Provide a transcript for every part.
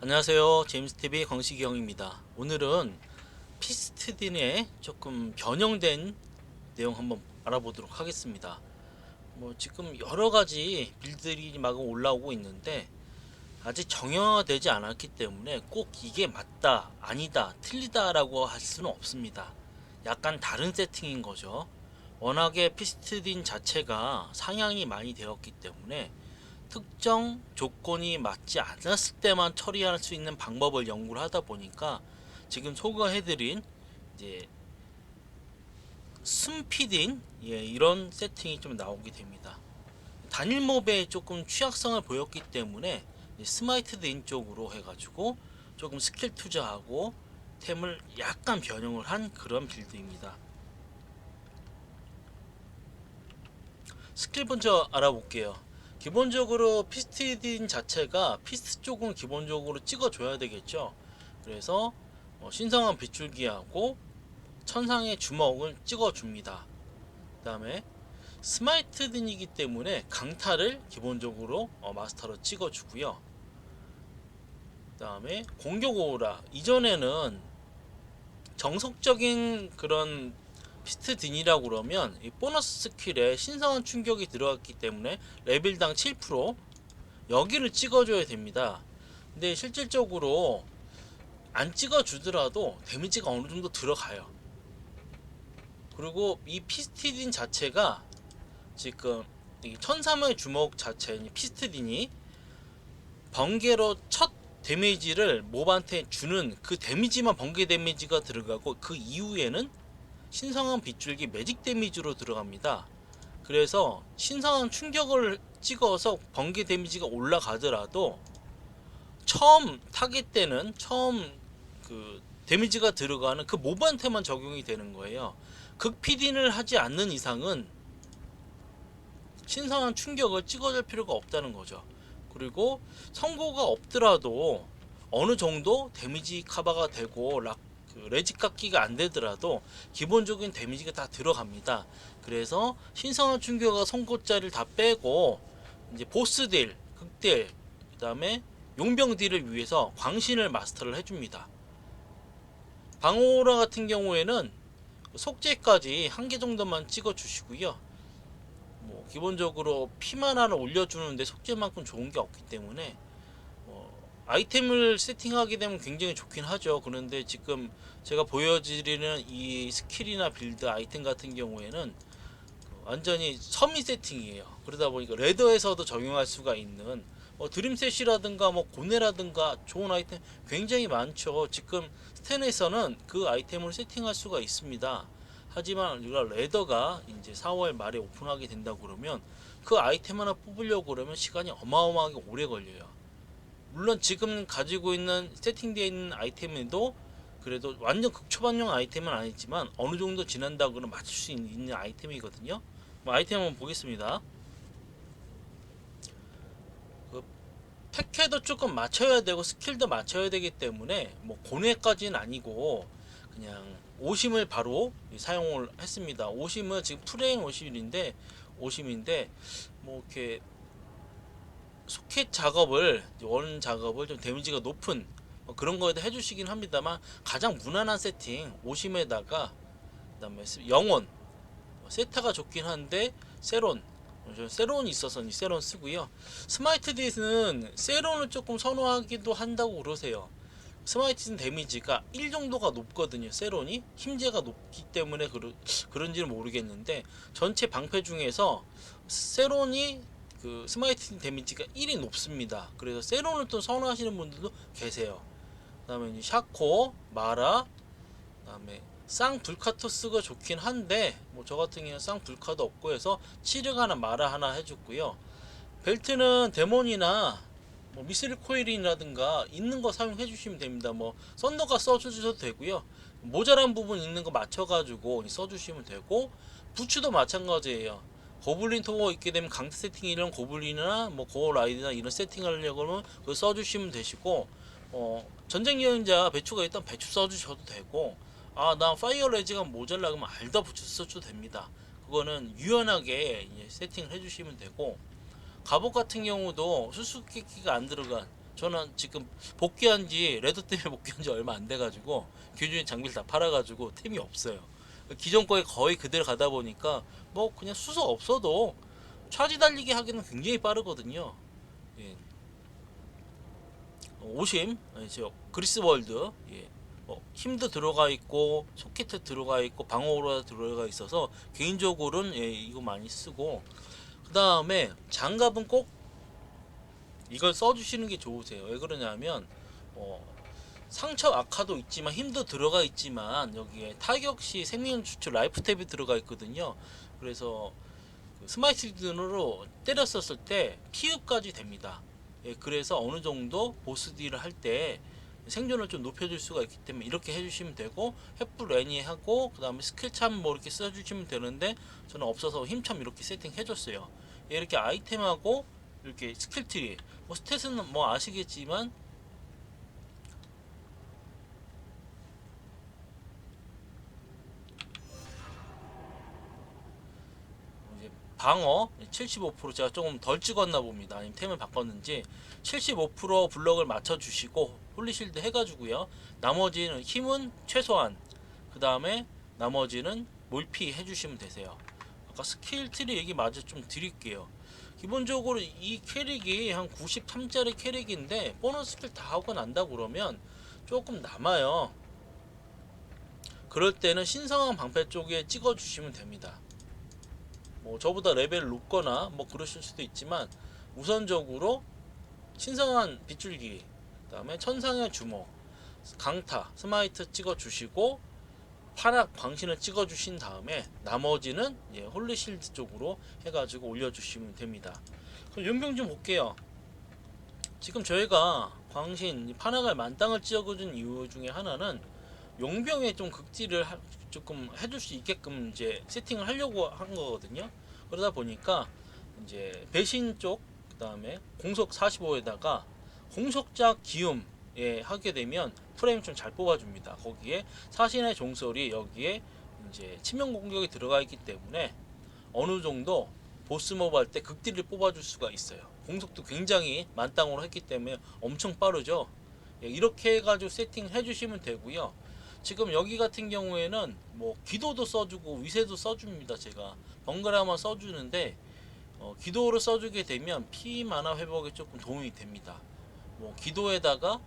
안녕하세요. 제임스TV 광식이형입니다. 오늘은 피스트딘의 조금 변형된 내용 한번 알아보도록 하겠습니다. 지금 여러가지 빌드들이 막 올라오고 있는데 아직 정형화되지 않았기 때문에 꼭 이게 맞다, 아니다, 틀리다 라고 할 수는 없습니다. 약간 다른 세팅인 거죠. 워낙에 피스트딘 자체가 상향이 많이 되었기 때문에 특정 조건이 맞지 않았을 때만 처리할 수 있는 방법을 연구를 하다 보니까 지금 소개해드린 이제 숨피딩, 이런 세팅이 좀 나오게 됩니다. 단일 몹에 조금 취약성을 보였기 때문에 스마이트드인 쪽으로 해가지고 조금 스킬 투자하고 템을 약간 변형을 한 그런 빌드입니다. 스킬 먼저 알아볼게요. 기본적으로 피스티딘 자체가 피스트 쪽은 기본적으로 찍어줘야 되겠죠. 그래서 신성한 빗줄기하고 천상의 주먹을 찍어줍니다. 그 다음에 스마이트딘이기 때문에 강타를 기본적으로 마스터로 찍어주고요. 그 다음에 공격 오라, 이전에는 정석적인 그런 피스트딘이라고 그러면 이 보너스 스킬에 신성한 충격이 들어갔기 때문에 레벨당 7% 여기를 찍어줘야 됩니다. 근데 실질적으로 안 찍어주더라도 데미지가 어느 정도 들어가요. 그리고 이 피스티딘 자체가 지금 이 천사의 주먹 자체 피스티딘이 번개로 첫 데미지를 몹한테 주는 그 데미지만 번개 데미지가 들어가고 그 이후에는 신성한 빗줄기 매직 데미지로 들어갑니다. 그래서 신성한 충격을 찍어서 번개 데미지가 올라가더라도 처음 타겟 때는 처음 그 데미지가 들어가는 그 몹한테만 적용이 되는 거예요. 극피딘을 하지 않는 이상은 신성한 충격을 찍어줄 필요가 없다는 거죠. 그리고 성고가 없더라도 어느 정도 데미지 커버가 되고 레지 깎기가 안 되더라도 기본적인 데미지가 다 들어갑니다. 그래서 신성한 충격과 성고짜리를 다 빼고 이제 보스 딜, 극딜, 그 다음에 용병 딜을 위해서 광신을 마스터를 해줍니다. 방어오라 같은 경우에는 속죄까지 한 개 정도만 찍어 주시고요. 기본적으로 피만 하나 올려주는데 속죄만큼 좋은 게 없기 때문에 아이템을 세팅하게 되면 굉장히 좋긴 하죠. 그런데 지금 제가 보여드리는 이 스킬이나 빌드 아이템 같은 경우에는 완전히 서미 세팅이에요. 그러다 보니까 레더에서도 적용할 수가 있는 드림셋이라든가 고네라든가 좋은 아이템 굉장히 많죠. 지금 스탠에서는 그 아이템을 세팅할 수가 있습니다. 하지만 우리가 레더가 이제 4월 말에 오픈하게 된다 그러면 그 아이템 하나 뽑으려고 그러면 시간이 어마어마하게 오래 걸려요. 물론 지금 가지고 있는 세팅되어 있는 아이템에도 그래도 완전 극초반용 아이템은 아니지만 어느 정도 지난다 그러면 맞출 수 있는 아이템이거든요. 아이템 한번 보겠습니다. 그 팩해도 조금 맞춰야 되고 스킬도 맞춰야 되기 때문에 고뇌까지는 아니고 그냥 오심을 바로 사용을 했습니다. 오심은 지금 프레임 오심인데 이렇게 소켓 작업을 원 작업을 좀 데미지가 높은 그런 거에도 해주시긴 합니다만 가장 무난한 세팅 오심에다가 그다음에 영혼 세타가 좋긴 한데 세론이 있어서 세론 쓰고요. 스마이트 딧은 세론을 조금 선호하기도 한다고 그러세요. 스마이트 데미지가 1 정도가 높거든요. 세론이 힘재가 높기 때문에 그런지는 모르겠는데 전체 방패 중에서 세론이 그 스마이트 데미지가 1이 높습니다. 그래서 세론을 또 선호하시는 분들도 계세요. 그 다음에 샤코, 마라, 그 다음에 쌍불카토스가 좋긴 한데 저 같은 경우는 쌍불카도 없고 해서 치력 하나 마라 하나 해줬고요. 벨트는 데몬이나 미스릴 코일이라든가 있는 거 사용해 주시면 됩니다. 썬더가 써주셔도 되고요. 모자란 부분 있는 거 맞춰가지고 써주시면 되고 부츠도 마찬가지예요. 고블린 토어 있게 되면 강타 세팅 이런 고블린이나 고라이드나 이런 세팅하려고 하면 그거 써주시면 되시고 전쟁 여행자 배추가 있다면 배추 써주셔도 되고 나 파이어 레지가 모자라 그러면 알더 부츠 써줘도 됩니다. 그거는 유연하게 세팅을 해주시면 되고 갑옷 같은 경우도 수수께끼가 안 들어간 저는 지금 복귀한 지 레드 때문에 복귀한 지 얼마 안 돼가지고 기존의 장비를 다 팔아가지고 템이 없어요. 기존 거에 거의 그대로 가다 보니까 뭐 그냥 수소 없어도 차지 달리기 하기는 굉장히 빠르거든요. 예. 오심, 그리스 월드, 예. 힘도 들어가 있고 소켓도 들어가 있고 방어로 들어가 있어서 개인적으로는 예, 이거 많이 쓰고, 그 다음에 장갑은 꼭 이걸 써주시는 게 좋으세요. 왜 그러냐면 상처 악화도 있지만 힘도 들어가 있지만 여기에 타격 시 생명 추출 라이프 탭이 들어가 있거든요. 그래서 그 스마이트든으로 때렸었을 때 피흡까지 됩니다. 예, 그래서 어느 정도 보스 딜을 할 때 생존을 좀 높여줄 수가 있기 때문에 이렇게 해주시면 되고, 횃불 애니하고 그 다음에 스킬참 뭐 이렇게 써주시면 되는데 저는 없어서 힘참 이렇게 세팅해줬어요. 예, 이렇게 아이템하고 이렇게 스킬트리, 뭐 스탯은 뭐 아시겠지만 이제 방어 75% 제가 조금 덜 찍었나 봅니다. 아니면 템을 바꿨는지 75% 블럭을 맞춰주시고 홀리실드 해가지고요. 나머지는 힘은 최소한, 그 다음에 나머지는 몰피 해주시면 되세요. 아까 스킬 트리 얘기 마저 좀 드릴게요. 기본적으로 이 캐릭이 한 93짜리 캐릭인데 보너스 스킬 다 하고 난다 그러면 조금 남아요. 그럴 때는 신성한 방패 쪽에 찍어주시면 됩니다. 뭐 저보다 레벨 높거나 뭐 그러실 수도 있지만 우선적으로 신성한 빗줄기, 그 다음에 천상의 주먹, 강타, 스마이트 찍어주시고 파락 광신을 찍어주신 다음에 나머지는 예, 홀리실드 쪽으로 해가지고 올려주시면 됩니다. 그럼 용병 좀 볼게요. 지금 저희가 광신 파락을 만땅을 찍어준 이유 중에 하나는 용병에 좀 극딜을 조금 해줄 수 있게끔 이제 세팅을 하려고 한 거거든요. 그러다 보니까 이제 배신 쪽, 그 다음에 공속 45에다가 공속자 기움 예, 하게 되면 프레임 좀 잘 뽑아줍니다. 거기에 사신의 종소리, 여기에 이제 치명 공격이 들어가 있기 때문에 어느 정도 보스몹 할 때 극딜을 뽑아줄 수가 있어요. 공속도 굉장히 만땅으로 했기 때문에 엄청 빠르죠. 예, 이렇게 해가지고 세팅을 해주시면 되고요. 지금 여기 같은 경우에는 뭐 기도도 써주고 위세도 써줍니다. 제가 번갈아만 써주는데 기도를 써주게 되면 피 만화 회복에 조금 도움이 됩니다. 뭐 기도에다가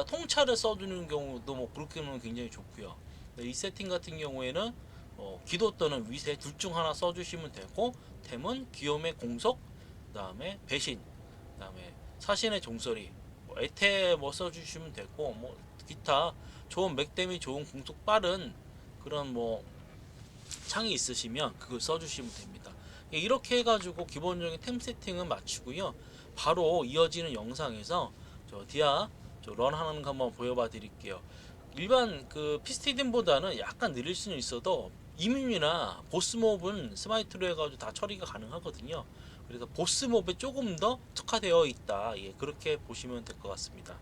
통찰을 써주는 경우도 뭐 그렇게 하면 굉장히 좋고요. 이 세팅 같은 경우에는 기도 또는 위세 둘 중 하나 써주시면 되고, 템은 기욤의 공속, 그 다음에 배신, 그 다음에 사신의 종소리, 뭐 에테 뭐 써주시면 되고, 뭐 기타 좋은 맥댐이 좋은 공속 빠른 그런 뭐 창이 있으시면 그걸 써주시면 됩니다. 이렇게 해가지고 기본적인 템 세팅은 마치고요. 바로 이어지는 영상에서 저 디아 런 하는 거 한번 보여봐 드릴게요. 일반 그 피스티딘보다는 약간 느릴 수는 있어도 이뮨이나 보스몹은 스마이트로 해가지고 다 처리가 가능하거든요. 그래서 보스몹에 조금 더 특화되어 있다. 예, 그렇게 보시면 될 것 같습니다.